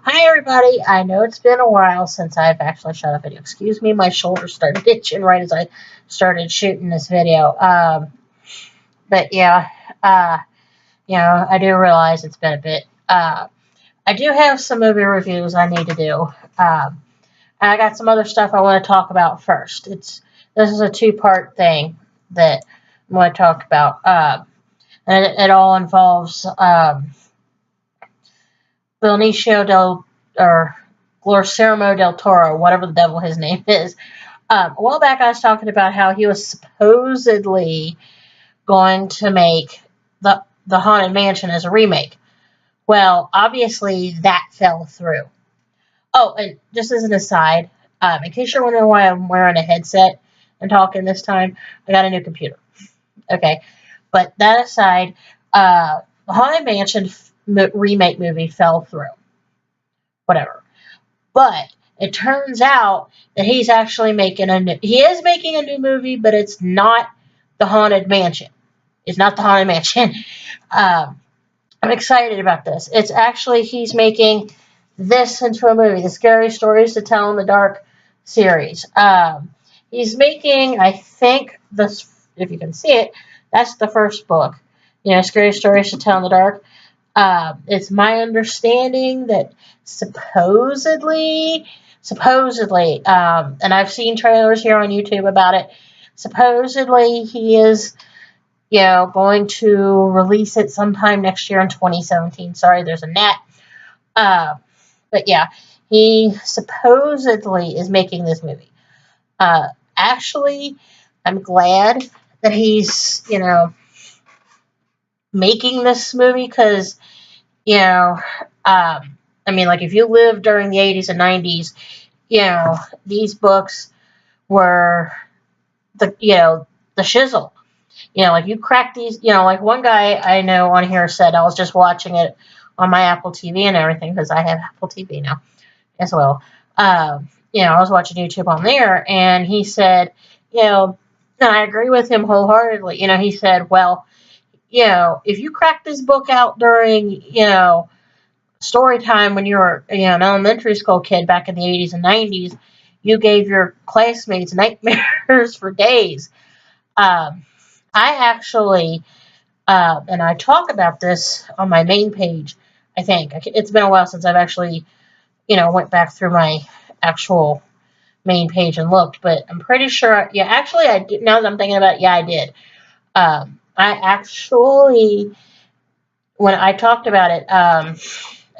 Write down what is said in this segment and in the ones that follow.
Hi everybody, I know it's been a while since I've actually shot a video. Excuse me, my shoulder started itching right as I started shooting this video. But yeah, uh, I do realize it's been a bit. I do have some movie reviews I need to do. I got some other stuff I want to talk about first. This is a two-part thing that I'm going to talk about. And it all involves Benicio or Guillermo del Toro, whatever the devil his name is. A while back, I was talking about how he was supposedly going to make the Haunted Mansion as a remake. Well, obviously that fell through. Oh, and just as an aside, in case you're wondering why I'm wearing a headset and talking this time, I got a new computer. Okay, but that aside, the Haunted Mansion remake movie fell through. Whatever. But it turns out that he's actually making he is making a new movie, but it's not the Haunted Mansion. It's not the Haunted Mansion. I'm excited about this. It's actually, he's making this into a movie, the Scary Stories to Tell in the Dark series. He's making, I think, this, if you can see it, that's the first book. Scary Stories to Tell in the Dark. It's my understanding that supposedly, and I've seen trailers here on YouTube about it, supposedly he is, going to release it sometime next year in 2017. Sorry, there's a gnat. But yeah, he supposedly is making this movie. Actually, I'm glad that he's, making this movie because, if you lived during the 80s and 90s, these books were the shizzle. You crack these, like one guy I know on here said, I was just watching it on my Apple TV and everything because I have Apple TV now as well. I was watching YouTube on there, and he said, and I agree with him wholeheartedly. He said, well, if you crack this book out during, story time when you were, an elementary school kid back in the 80s and 90s, you gave your classmates nightmares for days. I actually, and I talk about this on my main page, I think. It's been a while since I've actually, went back through my actual main page and looked, but I'm pretty sure, actually I did, now that I'm thinking about it, I did. I actually, when I talked about it, I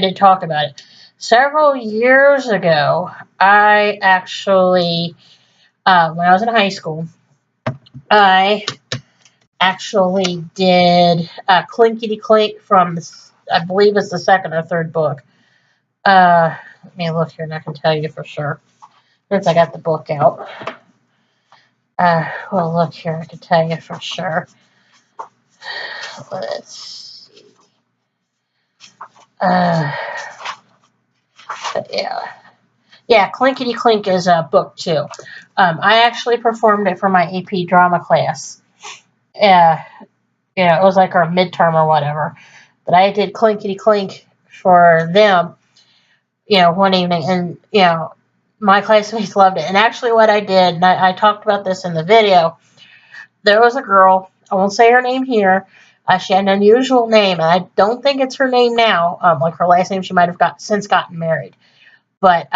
did talk about it. Several years ago, I actually, when I was in high school, I actually did Clinkety Clink from, I believe it's the second or third book. Let me look here and I can tell you for sure. Since I got the book out. Well, look here, I can tell you for sure. Let's see. Yeah. Yeah, Clinkety Clink is book 2. I actually performed it for my AP drama class. It was like our midterm or whatever. But I did Clinkety Clink for them, one evening. And, my classmates loved it. And actually what I did, and I talked about this in the video, there was a girl, I won't say her name here, she had an unusual name, and I don't think it's her name now. Like her last name, she might have since gotten married. But,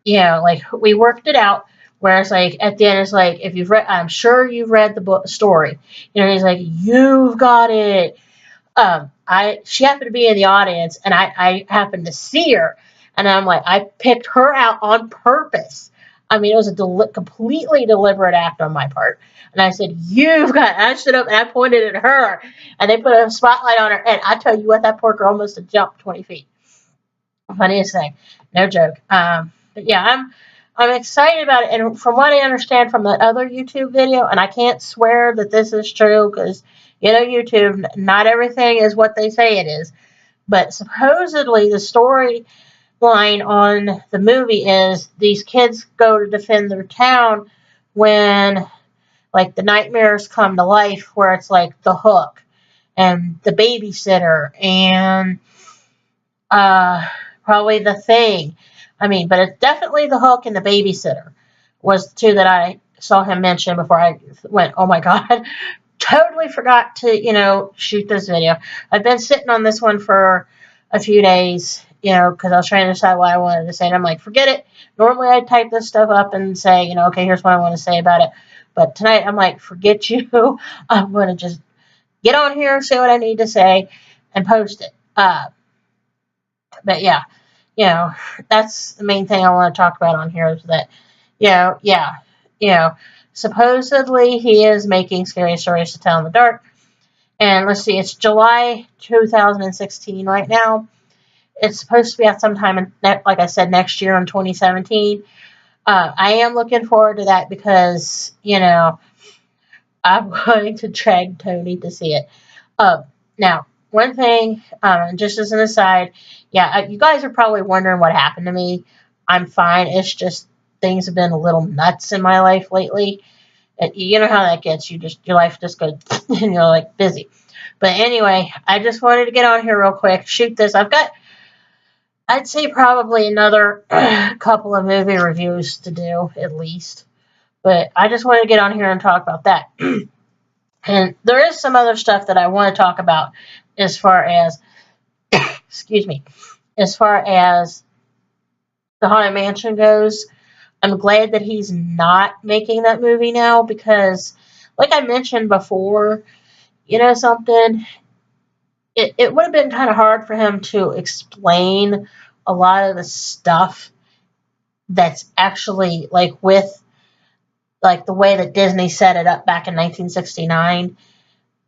we worked it out, whereas, at the end, it's like, if you've read, I'm sure you've read the story. He's like, you've got it. She happened to be in the audience, and I happened to see her, and I'm like, I picked her out on purpose. It was a completely deliberate act on my part. And I said, you've got, and I stood up and I pointed at her, and they put a spotlight on her, and I tell you what, that poor girl must have jumped 20 feet. Funniest thing. No joke. But yeah, I'm excited about it, and from what I understand from the other YouTube video, and I can't swear that this is true, because, YouTube, not everything is what they say it is, but supposedly the storyline on the movie is these kids go to defend their town when, the nightmares come to life, where it's like the Hook and the babysitter and probably The Thing. I mean, but it's definitely The Hook and The Babysitter was the two that I saw him mention before I went, oh my God, totally forgot to, shoot this video. I've been sitting on this one for a few days, because I was trying to decide what I wanted to say. And I'm like, forget it. Normally I type this stuff up and say, okay, here's what I want to say about it. But tonight I'm like, forget you. I'm going to just get on here, say what I need to say, and post it. But yeah, that's the main thing I want to talk about on here is that, supposedly he is making Scary Stories to Tell in the Dark. And let's see, it's July 2016 right now. It's supposed to be out sometime, like I said, next year in 2017. I am looking forward to that because, I'm going to drag Tony to see it. Now, one thing, just as an aside, you guys are probably wondering what happened to me. I'm fine. It's just things have been a little nuts in my life lately. You know how that gets. Your life just goes and you're like busy. But anyway, I just wanted to get on here real quick, shoot this. I've got, I'd say probably another couple of movie reviews to do at least. But I just wanted to get on here and talk about that. And there is some other stuff that I want to talk about as far as, excuse me, as far as the Haunted Mansion goes. I'm glad that he's not making that movie now because, like I mentioned before, something, it would have been kind of hard for him to explain a lot of the stuff that's actually, like, with, like, the way that Disney set it up back in 1969.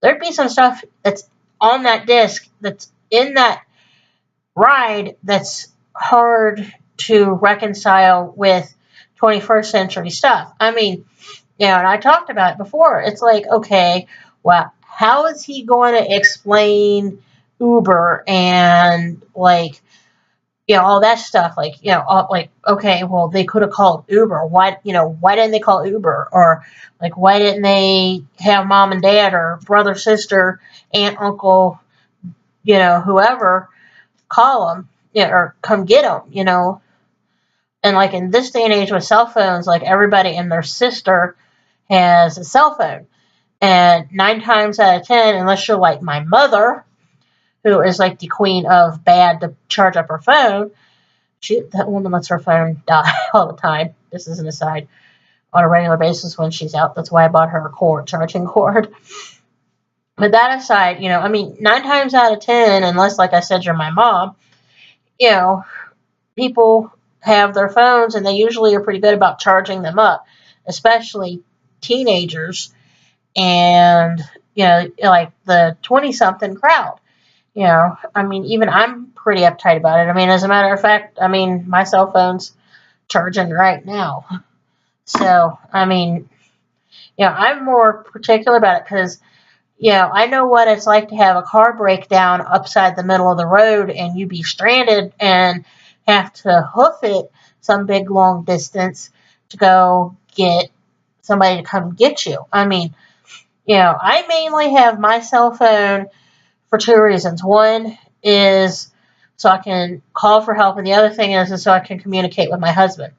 There'd be some stuff that's on that disc, that's in that ride, that's hard to reconcile with 21st century stuff. I mean, and I talked about it before. It's like, okay, well, how is he going to explain Uber and, like, all that stuff? Like, okay, well, they could have called Uber. Why didn't they call Uber? Or, like, why didn't they have mom and dad or brother, sister, aunt, uncle, whoever call them, or come get them, And, like, in this day and age with cell phones, like, everybody and their sister has a cell phone. And 9 times out of 10, unless you're like my mother, who is like the queen of bad to charge up her phone, that woman lets her phone die all the time. This is an aside. On a regular basis when she's out. That's why I bought her a charging cord. But that aside, 9 times out of 10, unless, like I said, you're my mom, people have their phones and they usually are pretty good about charging them up, especially teenagers and, like the 20-something crowd. Even I'm pretty uptight about it. As a matter of fact, my cell phone's charging right now. So, I'm more particular about it because, I know what it's like to have a car break down upside the middle of the road and you be stranded and have to hoof it some big long distance to go get somebody to come get you. I mainly have my cell phone for 2 reasons. One is so I can call for help, and the other thing is so I can communicate with my husband.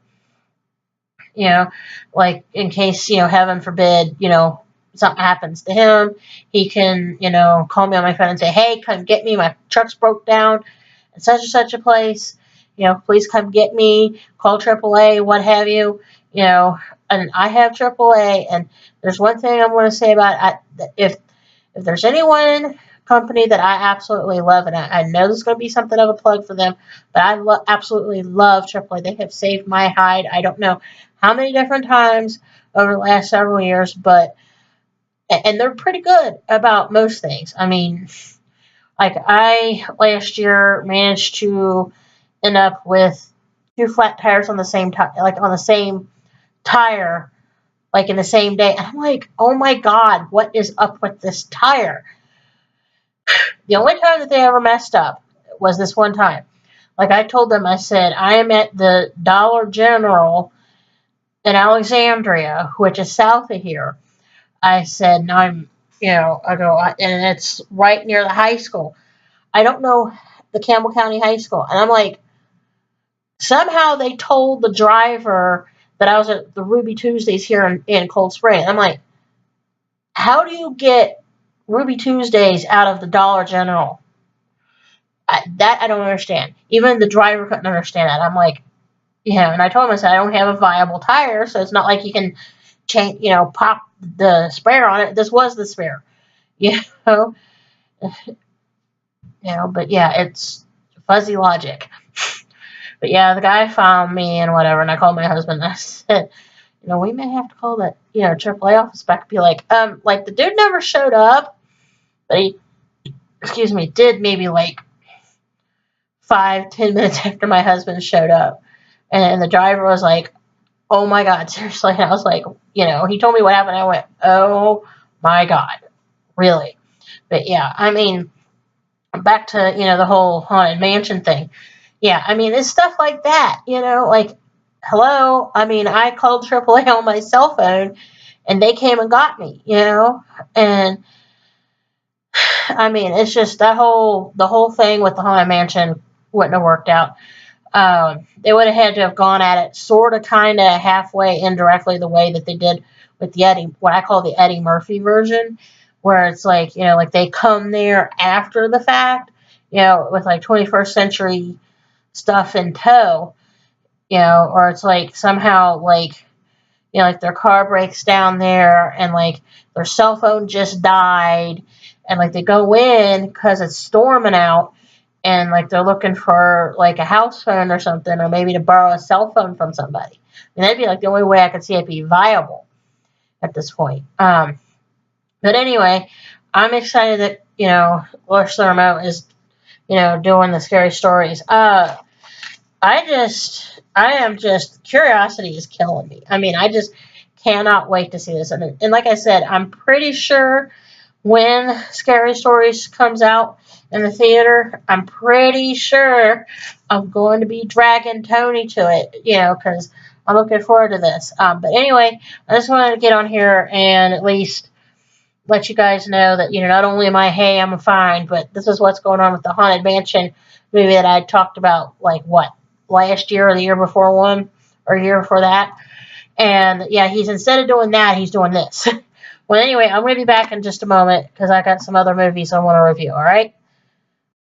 Like in case, heaven forbid, something happens to him, he can, call me on my phone and say, hey, come get me. My truck's broke down at such and such a place. Please come get me. Call AAA, what have you. And I have AAA, and there's one thing I'm going to say about it. If there's any one company that I absolutely love, and I know this is going to be something of a plug for them, but I absolutely love AAA. They have saved my hide. I don't know how many different times over the last several years, and they're pretty good about most things. Like I last year managed to end up with 2 flat tires on the same tire, like in the same day. And I'm like, oh my God, what is up with this tire? The only time that they ever messed up was this one time. Like I told them, I said, I am at the Dollar General in Alexandria, which is south of here. I said, now and it's right near the high school. I don't know the Campbell County High School. And I'm like, Somehow they told the driver that I was at the Ruby Tuesdays here in Cold Spring. I'm like, how do you get Ruby Tuesdays out of the Dollar General? That I don't understand. Even the driver couldn't understand that. I'm like, and I told him, I said, I don't have a viable tire, so it's not like you can change, pop the spare on it. This was the spare, you know, but yeah, it's fuzzy logic. But yeah, the guy found me and whatever, and I called my husband and I said, we may have to call that, AAA office back and be like the dude never showed up, but he, excuse me, did maybe like 5-10 minutes after my husband showed up. And the driver was like, oh my God, seriously? And I was like, he told me what happened. I went, oh my God, really? But yeah, I mean, back to, the whole Haunted Mansion thing. Yeah, I mean, it's stuff like that, like, hello? I mean, I called AAA on my cell phone and they came and got me, and I mean, it's just the whole thing with the Haunted Mansion wouldn't have worked out. They would have had to have gone at it sort of, kind of, halfway, indirectly, the way that they did with what I call the Eddie Murphy version, where it's like, like they come there after the fact, with like 21st century stuff in tow, or it's like somehow like, like their car breaks down there and like their cell phone just died and like they go in because it's storming out and like they're looking for like a house phone or something, or maybe to borrow a cell phone from somebody. And that'd be like the only way I could see it be viable at this point. But anyway, I'm excited that, Laura Lermo is, doing the scary stories. Curiosity is killing me. I mean, I just cannot wait to see this. And like I said, I'm pretty sure when Scary Stories comes out in the theater, I'm pretty sure I'm going to be dragging Tony to it, because I'm looking forward to this. But anyway, I just wanted to get on here and at least let you guys know that, not only am I, hey, I'm fine, but this is what's going on with the Haunted Mansion movie that I talked about, like, last year or the year before one, or a year before that. And, yeah, instead of doing that, he's doing this. Well, anyway, I'm going to be back in just a moment because I got some other movies I want to review, all right?